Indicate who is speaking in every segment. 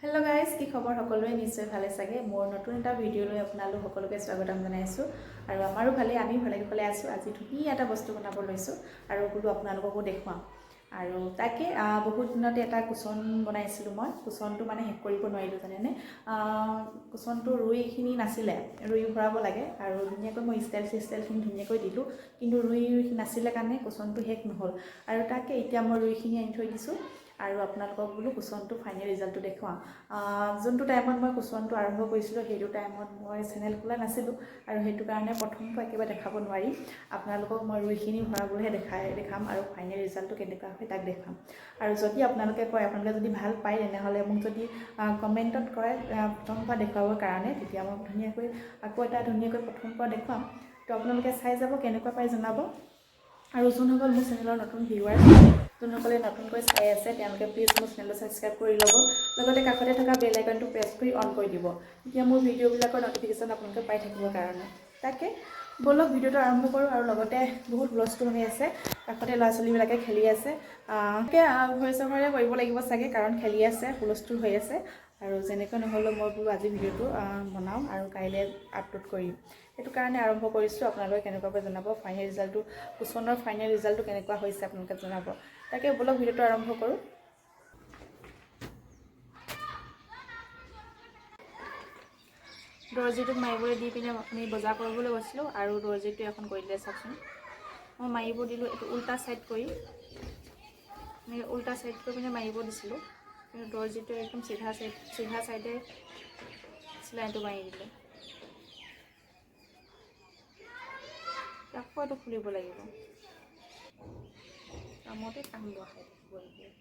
Speaker 1: Hello guys কি খবৰ সকলোৱে নিশ্চয় ভালে চাগে মোৰ নতুন এটা ভিডিও লৈ আপোনালোক সকলোকে স্বাগতম জনাইছো আৰু আমাৰো ভালে আমি ভালে আছো আজি ধুনীয়া এটা বস্তু বনাব লৈছো আৰু বুলো আপোনালোককো দেখুৱাম আৰু তাকে বহুত দিনতে এটা কুচন বনাইছিলো মই কুচনটো মানে হেক কৰিব নোৱাৰিলো জানেনে কুচনটো ৰুইখিনি নাছিলে ৰুই ভৰাব লাগে আৰু ধুনীয়াকৈ মই ষ্টাইলখিনি ধুনীয়াকৈ দিলো কিন্তু ৰুই নাছিলে কাৰণে কুচনটো হেক নহল আৰু তাকে এতিয়া মই ৰুইখিনি আনি থৈ দিছো আৰু আপোনালোকক বুলো কুচনটো ফাইনেল ৰিজাল্টটো দেখুৱাম যোনটো টাইমত মই কুচনটো আৰম্ভ কৰিছিলো সেইটো টাইমত মই চেনেল খোলা নাছিলো আৰু সেইটো কাৰণে প্ৰথমটো একেবাৰে দেখাব নোৱাৰি আপোনালোকক মই ৰুইখিনি ভৰাবলৈহে দেখাম আৰু ফাইনেল ৰিজাল্টটো কেনেকুৱা হয় তাক দেখাম আৰু যদি আপোনালোকে কয় আপোনালোকে যদি ভাল পায় তেনেহ'লে মোক যদি কমেণ্টত কয় প্ৰথমৰ পৰা দেখুৱাবৰ কাৰণে তেতিয়া মই ধুনীয়াকৈ আকৌ এটা ধুনীয়াকৈ প্ৰথমৰ পৰা দেখুৱাম তো আপোনালোকে চাই যাব কেনেকুৱা পাই জনাব আৰু যোনসকল মোৰ চেনেলৰ নতুন ভিউৱাৰ্ছ যোনসকলে নতুনকৈ চাই আছে তেওঁলোকে প্লিজ মোৰ চেনেলটো ছাবস্ক্ৰাইব কৰি ল'ব লগতে কাষতে থকা বেল আইকনটো প্ৰেছ কৰি অন কৰি দিব তেতিয়া মোৰ ভিডিঅ'বিলাকৰ নটিফিকেশ্যন আপোনালোকে পাই থাকিবৰ কাৰণে তাকে বলক ভিডিঅ'টো আৰম্ভ কৰোঁ আৰু লগতে বহুত হুলস্থুল হৈ আছে কাষতে ল'ৰা ছোৱালীবিলাকে খেলি আছে ভয় কৰিব লাগিব চাগে কাৰণ খেলি আছে হুলস্থুল হৈ আছে আৰু যেনেকৈ নহ'লেও মই বোলো আজি ভিডিঅ'টো বনাওঁ আৰু কাইলৈ আপলোড কৰিম সেইটো কাৰণে আৰম্ভ কৰিছোঁ আপোনালোকে কেনেকুৱাকৈ জনাব ফাইনেল ৰিজাল্টটো কুচনৰ ফাইনেল ৰিজাল্টটো কেনেকুৱা হৈছে আপোনালোকে জনাব তাকে বলক ভিডিঅ'টো আৰম্ভ কৰোঁ দৰ্জিটোক মাৰিবলৈ দি পিনে আমি বজাৰ কৰিবলৈ গৈছিলোঁ আৰু দৰ্জিটো এখন কৰি দিলে চাওকচোন মই মাৰিব দিলোঁ এইটো উল্টা ছাইড কৰি পিনে মাৰিব দিছিলোঁ কিন্তু দৰ্জিটো একদম চিধা চাইডে চিলাইটো মাৰি দিলে আকৌ এইটো খুলিব লাগিব কামতে কাম বহাই থাকিব লাগিব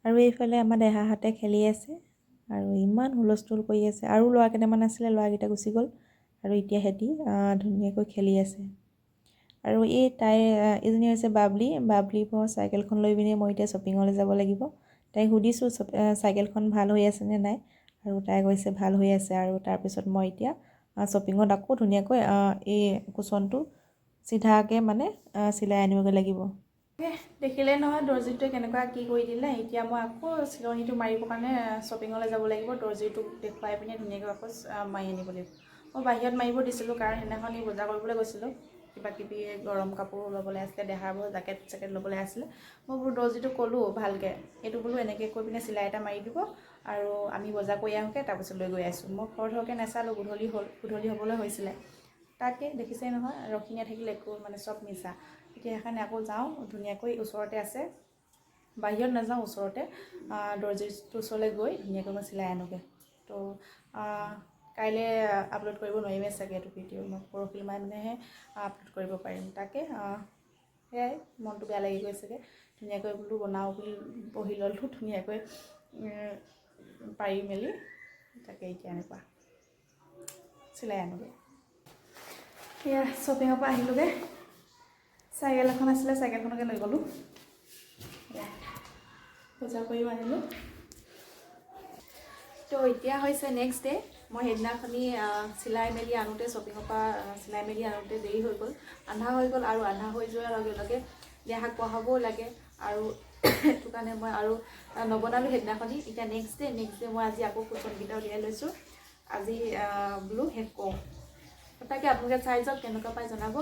Speaker 1: আৰু এইফালে আমাৰ দেহাহঁতে খেলি আছে আৰু ইমান হুলস্থুল কৰি আছে আৰু ল'ৰা কেইটামান আছিলে ল'ৰাকেইটা গুচি গ'ল আৰু এতিয়া সিহঁতি ধুনীয়াকৈ খেলি আছে আৰু এইজনী হৈছে বাবলি মই চাইকেলখন লৈ পিনে মই এতিয়া শ্বপিঙলৈ যাব লাগিব তাইক সুধিছোঁ চাইকেলখন ভাল হৈ আছে নে নাই আৰু তাই কৈছে ভাল হৈ আছে আৰু তাৰপিছত মই এতিয়া শ্বপিঙত আকৌ ধুনীয়াকৈ এই কুচনটো চিধাকৈ মানে চিলাই আনিবগৈ লাগিব দেখিলে নহয় দৰ্জিটোৱে কেনেকুৱা কি কৰি দিলে এতিয়া মই আকৌ চিলনিটো মাৰিবৰ কাৰণে শ্বপিঙলৈ যাব লাগিব দৰ্জিটোক দেখুৱাই পিনে ধুনীয়াকৈ আকৌ মাৰি আনিব লাগিব মই বাহিৰত মাৰিব দিছিলোঁ কাৰণ সেইদিনাখন বজাৰ কৰিবলৈ গৈছিলোঁ কিবা কিবি গৰম কাপোৰ ল'বলৈ আছিলে দেহাৰ জেকেট ল'বলৈ আছিলে মই বোলো দৰ্জিটো ক'লোঁ ভালকৈ এইটো বোলো এনেকৈ কৈ পিনে চিলাই এটা মাৰি দিব আৰু আমি বজাৰ কৰি আহোঁগৈ তাৰপিছত লৈ গৈ আছোঁ মই খৰকৈ নাচালোঁ গধূলি হ'বলৈ হৈছিলে তাকে দেখিছেই নহয় ৰখি নাথাকিলে একো মানে চব মিছা এতিয়া সেইকাৰণে আকৌ যাওঁ ধুনীয়াকৈ ওচৰতে আছে বাহিৰত নাযাওঁ ওচৰতে দৰ্জিৰ ওচৰলৈ গৈ ধুনীয়াকৈ মই চিলাই আনোগৈ তো কাইলৈ আপলোড কৰিব নোৱাৰিমেই চাগে এইটো ভিডিঅ' মই পৰহি মানেহে আপলোড কৰিব পাৰিম তাকে সেয়াই মনটো বেয়া লাগি গৈছেগৈ ধুনীয়াকৈ বোলো বনাওঁ বুলি বহি ল'লোঁ ধুনীয়াকৈ পাৰি মেলি তাকে এতিয়া এনেকুৱা চিলাই আনোগৈ সেয়া শ্বপিঙৰ পৰা আহিলোগৈ চাইকেল এখন আছিলে চাইকেলখনকে লৈ গ'লোঁ বজাৰ কৰিও আনিলোঁ তো এতিয়া হৈছে নেক্সট ডে মই সেইদিনাখনি চিলাই মেলি আনোতে শ্বপিঙৰ পৰা চিলাই মেলি আনোতে দেৰি হৈ গ'ল আন্ধা হৈ গ'ল আৰু আন্ধা হৈ যোৱাৰ লগে লগে দেহাক পঢ়াবও লাগে আৰু সেইটো কাৰণে মই আৰু নবনালোঁ সেইদিনাখনি এতিয়া নেক্সট ডে মই আজি আকৌ কুচনকেইটা উলিয়াই লৈছোঁ আজি বোলো শেষ কৰোঁ তাকে আপোনালোকে চাই যাওক কেনেকুৱা পাই জনাব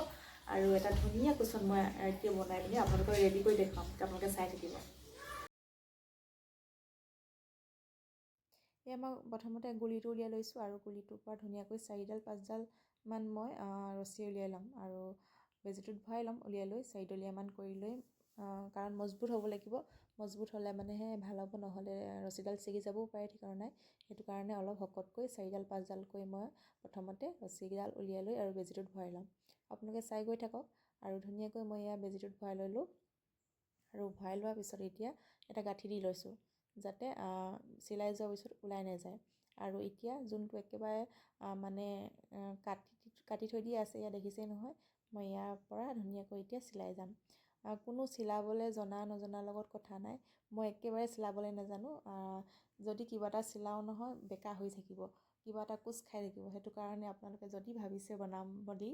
Speaker 1: আৰু এটা ধুনীয়া কুচন মই এতিয়া বনাই পিনি আপোনালোকক ৰেডি কৰি দেখুৱাম আপোনালোকে চাই থাকিব এয়া মই প্ৰথমতে গুলিটো উলিয়াই লৈছোঁ আৰু গুলিটোৰ পৰা ধুনীয়াকৈ 4-5ডালমান মই ৰছী উলিয়াই ল'ম আৰু বেজিটোত ভৰাই ল'ম উলিয়াই লৈ 4ডলীয়ামান কৰি লৈ কাৰণ মজবুত হ'ব লাগিব মজবুত হ'লে মানেহে ভাল হ'ব নহ'লে ৰছীডাল ছিগি যাবও পাৰে ঠিকনা নাই সেইটো কাৰণে অলপ শকতকৈ 4-5ডালকৈ মই প্ৰথমতে ৰছীডাল উলিয়াই লৈ আৰু বেজিটোত ভৰাই ল'ম আপোনালোকে চাই গৈ থাকক আৰু ধুনীয়াকৈ মই এয়া বেজিটোত ভৰাই ল'লোঁ আৰু ভৰাই লোৱাৰ পিছত এতিয়া এটা গাঁঠি দি লৈছোঁ যাতে চিলাই যোৱাৰ পিছত ওলাই নাযায়। আৰু এতিয়া যোনটো একেবাৰে মানে কাটি থৈ দিয়া আছে, ইয়াত দেখিছেই নহয়, মই ইয়াৰ পৰা ধুনীয়াকৈ এতিয়া চিলাই যাম। কোনো চিলাবলৈ জনা নজনাৰ লগত কথা নাই, মই একেবাৰে চিলাবলৈ নাজানো। যদি কিবা এটা চিলাও নহয় বেকা হৈ থাকিব, কিবা এটা কোচ খাই থাকিব। সেইটো কাৰণে আপোনালোকে যদি ভাবিছে বনাম বুলি,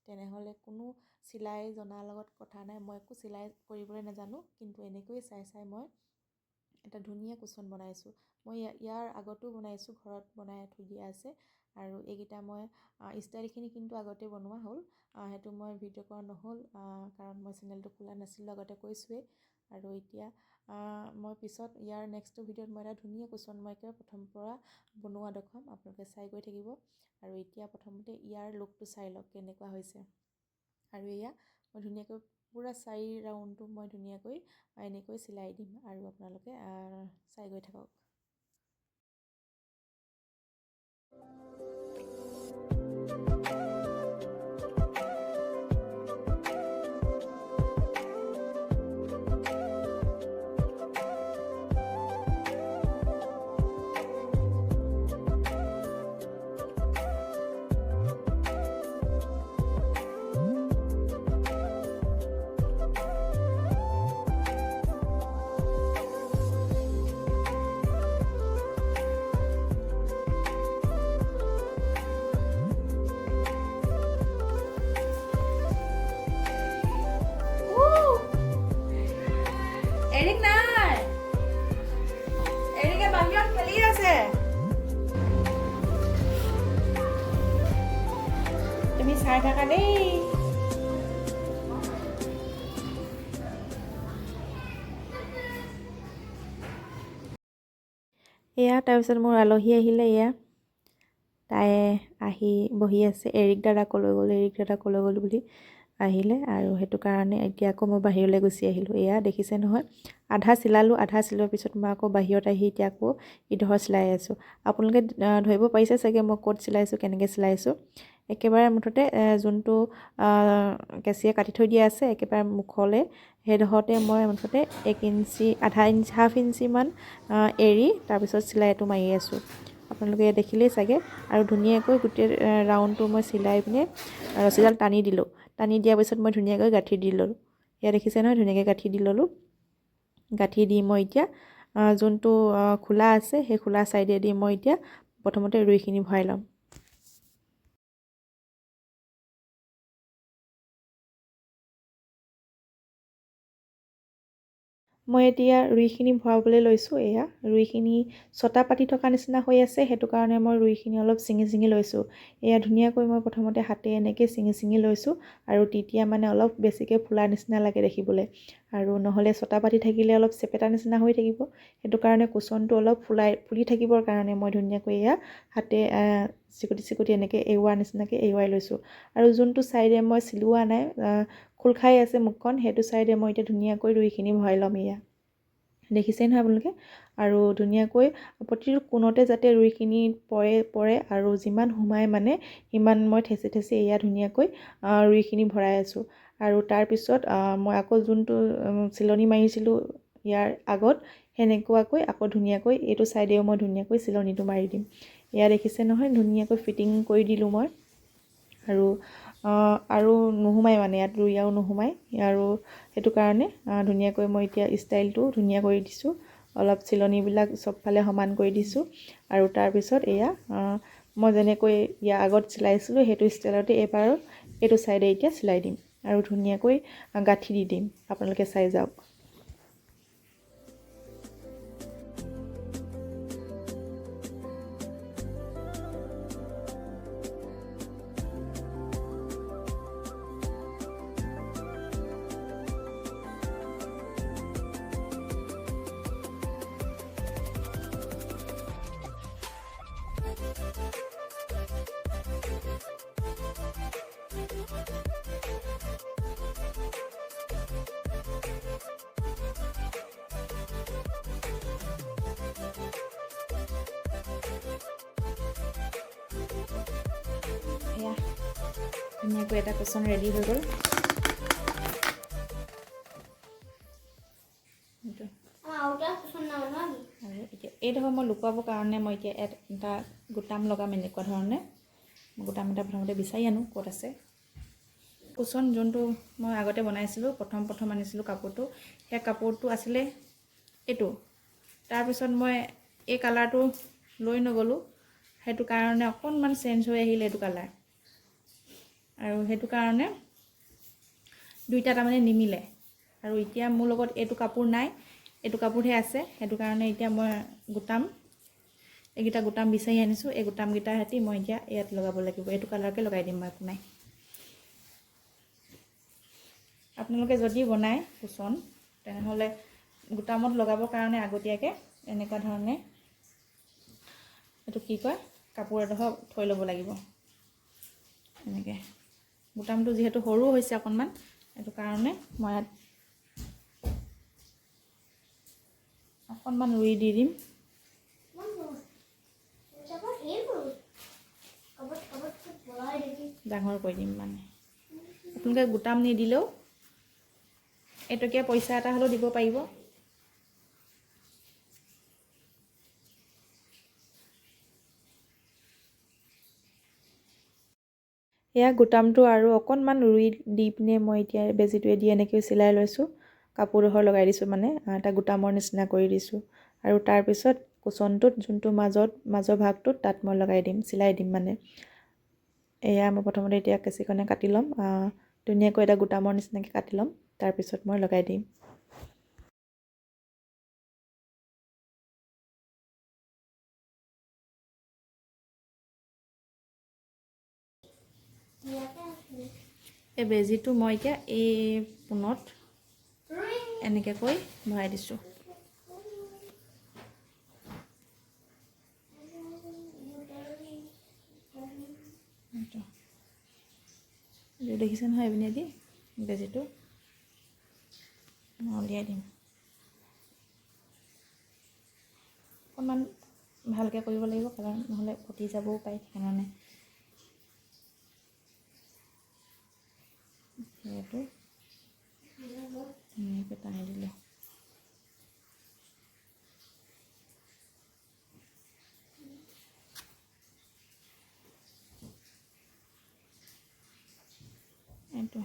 Speaker 1: তেনেহ'লে কোনো চিলাই জনাৰ লগত কথা নাই। মই একো চিলাই কৰিবলৈ নাজানো, কিন্তু এনেকৈয়ে চাই চাই মই এটা ধুনীয়া কুশ্বন বনাইছোঁ। মই ইয়াৰ আগতো বনাইছোঁ, ঘৰত বনাই থৈ দিয়া আছে। আৰু এইকেইটা মই ষ্টাইলখিনি কিন্তু আগতে বনোৱা হ'ল, সেইটো মই ভিডিঅ' কৰা নহ'ল, কাৰণ মই চেনেলটো খোলা নাছিলোঁ, আগতে কৈছোঁৱেই। আৰু এতিয়া মই পিছত ইয়াৰ নেক্সট ভিডিঅ'ত মই এটা ধুনীয়া কুশ্বন মই একেবাৰে প্ৰথমৰ পৰা বনোৱা দেখুৱাম, আপোনালোকে চাই গৈ থাকিব। আৰু এতিয়া প্ৰথমতে ইয়াৰ লুকটো চাই লওক কেনেকুৱা হৈছে। আৰু এয়া মই ধুনীয়াকৈ পুৰা 4 ৰাউণ্ডটো মই ধুনীয়াকৈ এনেকৈ চিলাই দিম, আৰু আপোনালোকে চাই গৈ থাকক। এৰিক নাই, এৰিকে বাহিৰত খেলি আছে। তুমি চাই থাকা দেই। এয়া তাৰপিছত মোৰ আলহী আহিলে। এয়া তাই আহি বহি আছে। এৰিক দাদা ক'লৈ গ'ল, এৰিক দাদা ক'লৈ গ'ল বুলি আহিলে, আৰু সেইটো কাৰণে এতিয়া আকৌ মই বাহিৰলৈ গুচি আহিলোঁ। এয়া দেখিছে নহয়, আধা চিলালোঁ, আধা চিলোৱাৰ পিছত মই আকৌ বাহিৰত আহি এতিয়া আকৌ ইডোখৰ চিলাই আছোঁ। আপোনালোকে ধৰিব পাৰিছে চাগে মই ক'ত চিলাইছোঁ, কেনেকৈ চিলাইছোঁ। একেবাৰে মুঠতে যোনটো কেঁচিয়ে কাটি থৈ দিয়া আছে একেবাৰে মুখলৈ, সেইডোখৰতে মই মুঠতে 1 ইঞ্চি, আধা ইঞ্চি, হাফ ইঞ্চিমান এৰি তাৰপিছত চিলাইটো মাৰি আছোঁ। আপোনালোকে দেখিলেই চাগে। আৰু ধুনীয়াকৈ গোটেই ৰাউণ্ডটো মই চিলাই পিনে ৰছীডাল টানি দিলোঁ। টানি দিয়াৰ পিছত মই ধুনীয়াকৈ গাঁঠি দি ল'লোঁ। এয়া দেখিছে নহয়, ধুনীয়াকৈ গাঁঠি দি ল'লোঁ। গাঁঠি দি মই এতিয়া যোনটো খোলা আছে সেই খোলা ছাইডেদি মই এতিয়া প্ৰথমতে ৰুইখিনি ভৰাই ল'ম। মই এতিয়া ৰুইখিনি ভৰাবলৈ লৈছোঁ। এয়া ৰুইখিনি ছটা পাতি থকা নিচিনা হৈ আছে, সেইটো কাৰণে মই ৰুইখিনি অলপ ছিঙি ছিঙি লৈছোঁ। এয়া ধুনীয়াকৈ মই প্ৰথমতে হাতে এনেকৈ ছিঙি ছিঙি লৈছোঁ, আৰু তেতিয়া মানে অলপ বেছিকৈ ফুলা নিচিনা লাগে দেখিবলৈ। আৰু নহ'লে ছটা পাতি থাকিলে অলপ চেপেটা নিচিনা হৈ থাকিব, সেইটো কাৰণে কুশ্বনটো অলপ ফুলি থাকিবৰ কাৰণে মই ধুনীয়াকৈ এয়া হাতে চিকুটি চিকুটি এনেকৈ এৰুৱাৰ নিচিনাকৈ এৰুৱাই লৈছোঁ। আৰু যোনটো ছাইডে মই চিলোৱা নাই, খোল খাই আছে মুখখন, সেইটো ছাইডে মই এতিয়া ধুনীয়াকৈ ৰুইখিনি ভৰাই ল'ম। এয়া দেখিছেই নহয় আপোনালোকে। আৰু ধুনীয়াকৈ প্ৰতিটো কোণতে যাতে ৰুইখিনি পৰে, আৰু যিমান সোমাই মানে সিমান মই ঠেচি ঠেচি এয়া ধুনীয়াকৈ ৰুইখিনি ভৰাই আছোঁ। আৰু তাৰপিছত মই আকৌ যোনটো চিলনি মাৰিছিলোঁ ইয়াৰ আগত, সেনেকুৱাকৈ আকৌ ধুনীয়াকৈ এইটো ছাইডেও মই ধুনীয়াকৈ চিলনিটো মাৰি দিম। এয়া দেখিছে নহয়, ধুনীয়াকৈ ফিটিং কৰি দিলোঁ মই। আৰু নোসোমাই মানে ইয়াত ৰুই আৰু নোসোমাই, আৰু সেইটো কাৰণে ধুনীয়াকৈ মই এতিয়া ষ্টাইলটো ধুনীয়া কৰি দিছোঁ। অলপ চিলনিবিলাক চবফালে সমান কৰি দিছোঁ। আৰু তাৰপিছত এয়া মই যেনেকৈ ইয়াৰ আগত চিলাইছিলোঁ সেইটো ষ্টাইলতে এইবাৰ এইটো ছাইডে এতিয়া চিলাই দিম, আৰু ধুনীয়াকৈ গাঁঠি দি দিম। আপোনালোকে চাই যাওক। এয়া ধুনীয়াকৈ এটা কুশ্বন ৰেডি হৈ গ'ল। আৰু এইডোখৰ মই লুকুৱাবৰ কাৰণে মই এতিয়া এটা গোটাম লগাম এনেকুৱা ধৰণে গোটাম এটা প্ৰথমতে বিচাৰি আনো ক'ত আছে কুচন যোনটো মই আগতে বনাইছিলোঁ প্ৰথম আনিছিলোঁ কাপোৰটো সেই কাপোৰটো আছিলে এইটো তাৰপিছত মই এই কালাৰটো লৈ নগ'লোঁ সেইটো কাৰণে অকণমান চেঞ্জ হৈ আহিল এইটো কালাৰ আৰু সেইটো কাৰণে দুইটা তাৰমানে নিমিলে আৰু এতিয়া মোৰ লগত এইটো কাপোৰ নাই এইটো কাপোৰহে আছে সেইটো কাৰণে এতিয়া মই গোটাম এইকেইটা গোটাম বিচাৰি আনিছোঁ এই গোটামকেইটাৰ সৈতে মই এতিয়া ইয়াত লগাব লাগিব এইটো কালাৰকে লগাই দিম মই একো নাই আপোনালোকে যদি বনায় কুচন তেনেহ'লে গোটামত লগাবৰ কাৰণে আগতীয়াকৈ এনেকুৱা ধৰণে এইটো কি কয় কাপোৰ এডোখৰ থৈ ল'ব লাগিব এনেকৈ গোটামটো যিহেতু সৰু হৈছে অকণমান সেইটো কাৰণে মই ইয়াত অকণমান ৰুই দি দিম ডাঙৰ কৰি দিম মানে আপোনালোকে গোটাম নিদিলেও এটকীয়া পইচা এটা হ'লেও দিব পাৰিব এয়া গোটামটো আৰু অকণমান ৰুই দি পিনে মই এতিয়া বেজিটোৱে দি এনেকৈ চিলাই লৈছোঁ কাপোৰডোখৰ লগাই দিছোঁ মানে এটা গোটামৰ নিচিনা কৰি দিছোঁ আৰু তাৰপিছত কুচনটোত যোনটো মাজৰ ভাগটোত তাত মই লগাই দিম চিলাই দিম মানে এয়া মই প্ৰথমতে এতিয়া কেঁচিখনে কাটি ল'ম ধুনীয়াকৈ এটা গোটামৰ নিচিনাকৈ কাটি ল'ম তাৰপিছত মই লগাই দিম এই বেজিটো মই এতিয়া এই পোনত এনেকৈ কৈ ভৰাই দিছোঁ দেখিছে নহয় এপিনেদি বেজিটো মই উলিয়াই দিম অকণমান ভালকৈ কৰিব লাগিব কাৰণ নহ'লে ফুটি যাবও পাৰে সেইকাৰণে সেইটো ধুনীয়াকৈ টানি দিলোঁ এইটো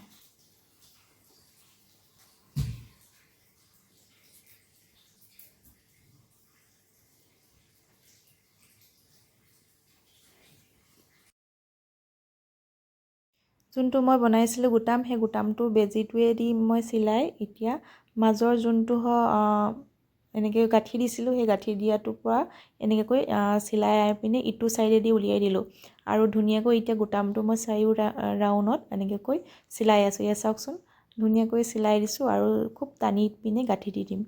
Speaker 1: যোনটো মই বনাইছিলোঁ গোটাম সেই গোটামটো বেজিটোৱে দি মই চিলাই এতিয়া মাজৰ যোনটো এনেকৈ গাঁঠি দিছিলোঁ সেই গাঁঠি দিয়াটোৰ পৰা এনেকৈ চিলাই পিনে ইটো চাইডেদি উলিয়াই দিলোঁ আৰু ধুনীয়াকৈ এতিয়া গোটামটো মই চাৰিও ৰাউণ্ডত এনেকৈ চিলাই আছোঁ এয়া চাওকচোন ধুনীয়াকৈ চিলাই দিছোঁ আৰু খুব টানি পিনে গাঁঠি দি দিম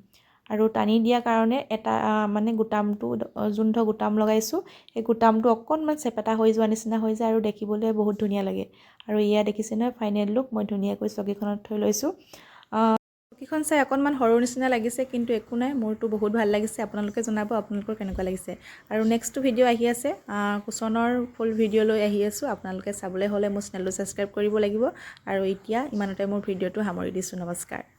Speaker 1: আৰু টানি দিয়াৰ কাৰণে এটা মানে গোটামটো যোনটো গোটাম লগাইছোঁ সেই গোটামটো অকণমান চেপেটা হৈ যোৱা নিচিনা হৈ যায় আৰু দেখিবলৈ বহুত ধুনীয়া লাগে আৰু এয়া দেখিছে নহয় ফাইনেল লুক মই ধুনীয়াকৈ চকীখনত থৈ লৈছোঁ চকীখন চাই অকণমান সৰু নিচিনা লাগিছে কিন্তু একো নাই মোৰতো বহুত ভাল লাগিছে আপোনালোকে জনাব আপোনালোকৰ কেনেকুৱা লাগিছে আৰু নেক্সটটো ভিডিঅ' আহি আছে কুচনৰ ফুল ভিডিঅ' লৈ আহি আছোঁ আপোনালোকে চাবলৈ হ'লে মোৰ চেনেলটো ছাবস্ক্ৰাইব কৰিব লাগিব আৰু এতিয়া ইমানতে মোৰ ভিডিঅ'টো সামৰি দিছোঁ নমস্কাৰ